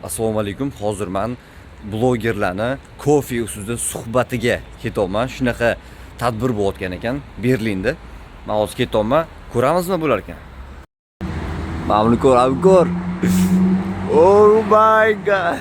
Assalomu alaykum. Hozir men blogerlarni kofe ustida suhbatiga ketyapman. Shunaqa tadbir bo'layotgan ekan Berlinda. Men hozir ketyapman. Ko'ramizmi bular ekan? Mamnun ko'r. Oh my god.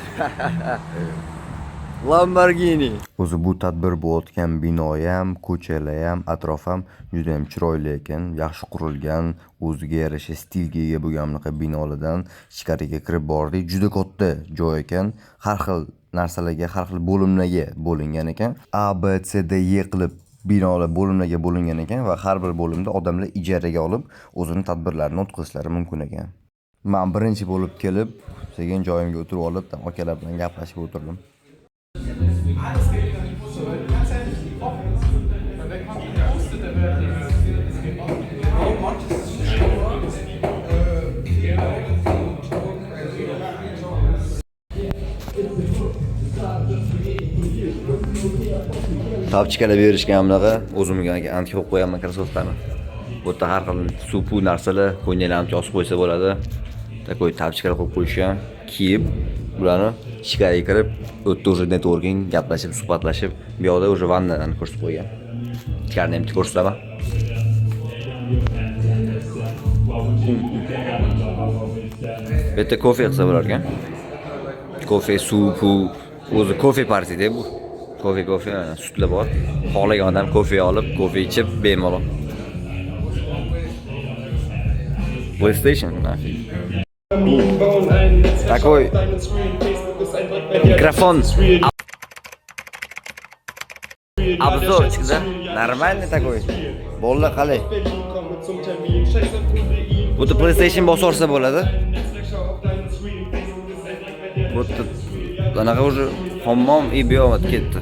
Lamborghini. O'zi bu tadbir bo'layotgan bino ham, ko'chalar ham, atrof ham juda ham chiroyli ekan, yaxshi qurilgan, o'ziga yarasha stilga ega bo'lgan bunaqa binolardan ichkariga kirib bordik. Juda katta joy ekan, har xil narsalarga, har xil bo'limlarga bo'lingan ekan. A, B, C, D, E qilib binolar bo'limlarga bo'lingan ekan va har bir bo'limda odamlar ijaraga olib o'zini tadbirlarini o'tkazishlari mumkin ekan. Men birinchi bo'lib kelib, sekin joyimga o'tirib olib, akalar bilan gaplashib o'tirdim. Tapchikalar berishgan bunaqa o'zimga ancha qo'yib qo'yaman krossovklarni. Bu yerda har xil suv narsalar, ko'ylaklarni yozib qo'ysa bo'ladi. Takoy tapchikalar qo'yib qo'yishgan, kiyib bularni ichkariga kirib, o'tda уже networking, gaplashib, suhbatlashib, bu yoqda уже vannadan ko'rsatib qo'ygan. Ichkarini ham ko'rsataman. Bu yerda kofe qilsa bo'lar ekan. Kofe, suv, o'zi kofe partiyda bu. Kofe, sutlar bor. Xohlagan odam kofe olib, kofe ichib, bemalol. PlayStation, нафиг. Такой микрофон. Обзорчик, да? Нормальный такой. Bo'ldi qalay. Bu PlayStation bosorsa bo'ladi. Bu anaqa уже hammom ibiyot ketdi.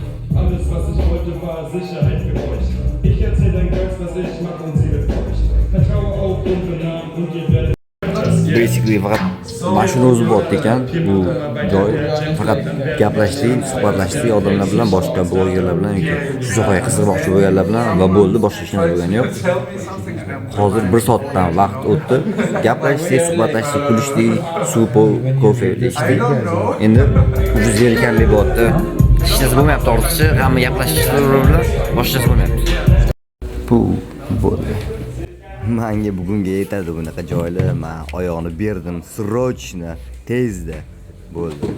Basically faqat mashina o'zi bor ekan, bu joy faqat gaplashdik, suhbatlashdik odamlar bilan, boshqa blogerlar bilan yoki shu sohaga qiziqmoqchi bo'lganlar bilan va bo'ldi, boshqa hech narsa bo'lgani yo'q. Hozir 1 soatdan vaqt o'tdi. Gaplashdik, suhbatlashdik, kulishdik, suv, kofe ichdik. Endi uji zerikarli bo'lyapti. Hech narsa bo'lmayapti, ortiqcha hamma gaplashishlar bilan boshqa narsa bo'lmayapti. Bu bo'ldi. Menga bugunga yetadi bunaqa joylar. Men oyog'ini berdim, srochna, tezda. Bo'ldi.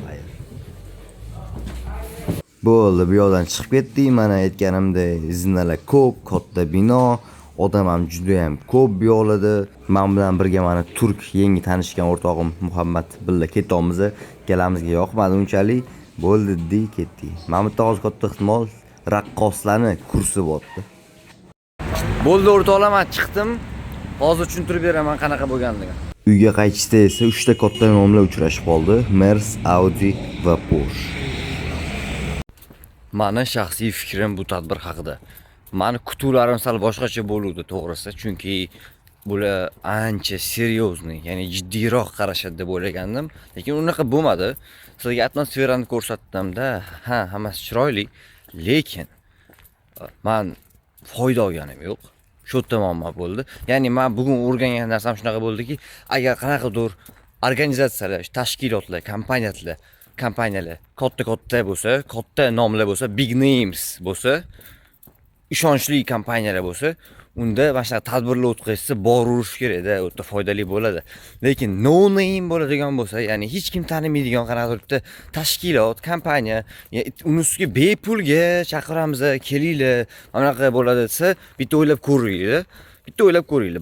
Bo'ldi, bu yoqdan chiqib ketdik. Mana aytganimdek, zinalar ko'p, katta bino, odam ham juda ham ko'p bu yoqlarda. Men bilan birga mana turk yangi tanishgan o'rtog'im Muhammad billa ketyapmiz. Kelamizga yoqmadi unchalik. Bo'ldi dedi, ketdik. Men bitta hozir katta ehtimol raqqoslarni kursi bo'pti. Bo'ldi o'rtoqlar, men chiqdim. Hozir tushuntirib beraman qanaqa bo'lganligini. Uyga qaytishda esa 3 ta katta nomlar uchrashib qoldi: Mercedes, Audi va Porsche. Meni shaxsiy fikrim bu tadbir haqida. Meni kutuvlarim sal boshqacha bo'ldi, to'g'risi, chunki bular ancha seryozni, ya'ni jiddiyroq qarashadi deb o'ylagandim, lekin unaqa bo'lmadi. Sizga atmosferani ko'rsatdim-da, hammasi chiroyli, lekin men foyda olganim yo'q. Shu muammo bo'ldi. Ya'ni men bugun o'rgangan narsam shunaqa bo'ldiki, agar qanaqadir organizatsiyalar, tashkilotlar, kompaniyalar katta bo'lsa, katta nomlar bo'lsa, big names bo'lsa, ishonchli kompaniyalar bo'lsa, unda mana shunaqa tadbirlar o'tkazsa, borurish kerak-da, o'ta foydali bo'ladi. Lekin no name bo'ladigan bo'lsa, ya'ni hech kim tanimaydigan qanaqadir tashkilot, kompaniya, uni ustiga bepulga chaqiramiz, kelinglar, anaqa bo'ladi desa, bitta o'ylab ko'ringlar.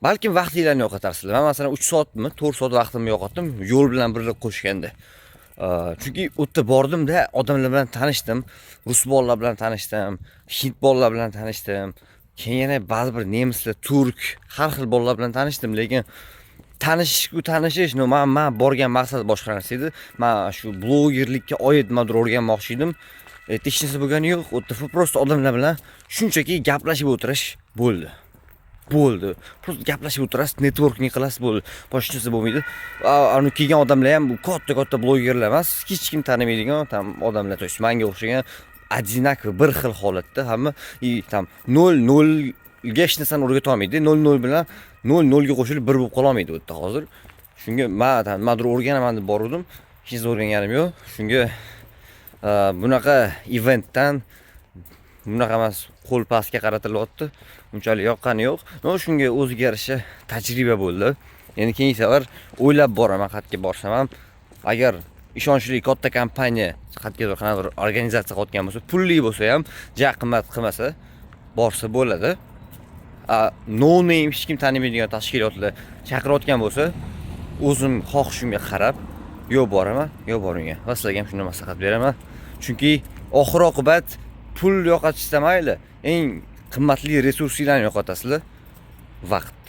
Balkim vaqtinglarni yo'qotarsizlar. Men masalan 3 soatmi, 4 soat vaqtimni yo'qotdim, yo'l bilan birga qo'shganda. Chunki o'tda bordim-da, odamlar bilan tanishdim, rus bolalar bilan tanishdim, hind bolalar bilan tanishdim. Keyin yana ba'zi bir nemislar, turk, har xil bolalar bilan tanishdim, lekin tanishish, men borgan maqsad boshqa narsa edi. Men shu blogerlikka oid nimadir o'rganmoqchi edim. Hech narsa bo'lgani yo'q. O'tda просто odamlar bilan shunchaki gaplashib o'tirish bo'ldi. Просто gaplashib o'tirasiz, networking qilasiz, bo'ldi. Boshqa narsa bo'lmaydi. Uni kelgan odamlar ham bu katta blogerlar emas, hech kim tanimaydigan odamlar, to есть menga o'xshagan одинаковый bir xil holatda hamma tam 0 ga hech narsani o'rgata olmaydi. 0 bilan 0 ga qo'shilib 1 bo'lib qola olmaydi u yerda hozir. Shunga men nimadir o'rganaman deb bordim. hech o'rganganim yo'q. Shunga bunaqa eventdan bunaqa emas, qo'l pastga qaratilyapti. Unchalik yoqqani yo'q. No, shunga o'ziga yarasha tajriba bo'ldi. Endi keyingi safar o'ylab boraman, qayerga borsam ham. Agar ishonchli katta kompaniya, qanaqadir bir organizatsiya qilayotgan bo'lsa, pulli bo'lsa ham, ja qimmat qilmasa, borsa bo'ladi. No name hech kim tanimaydigan tashkilotlar chaqirayotgan bo'lsa, o'zim xohishimga qarab yo boraman, yo bormayman. Va sizlarga ham shunday maslahat beraman. Chunki oxir oqibat pul yo'qotishsa mayli, eng qimmatli resurslarni yo'qotasizlar. Vaqt.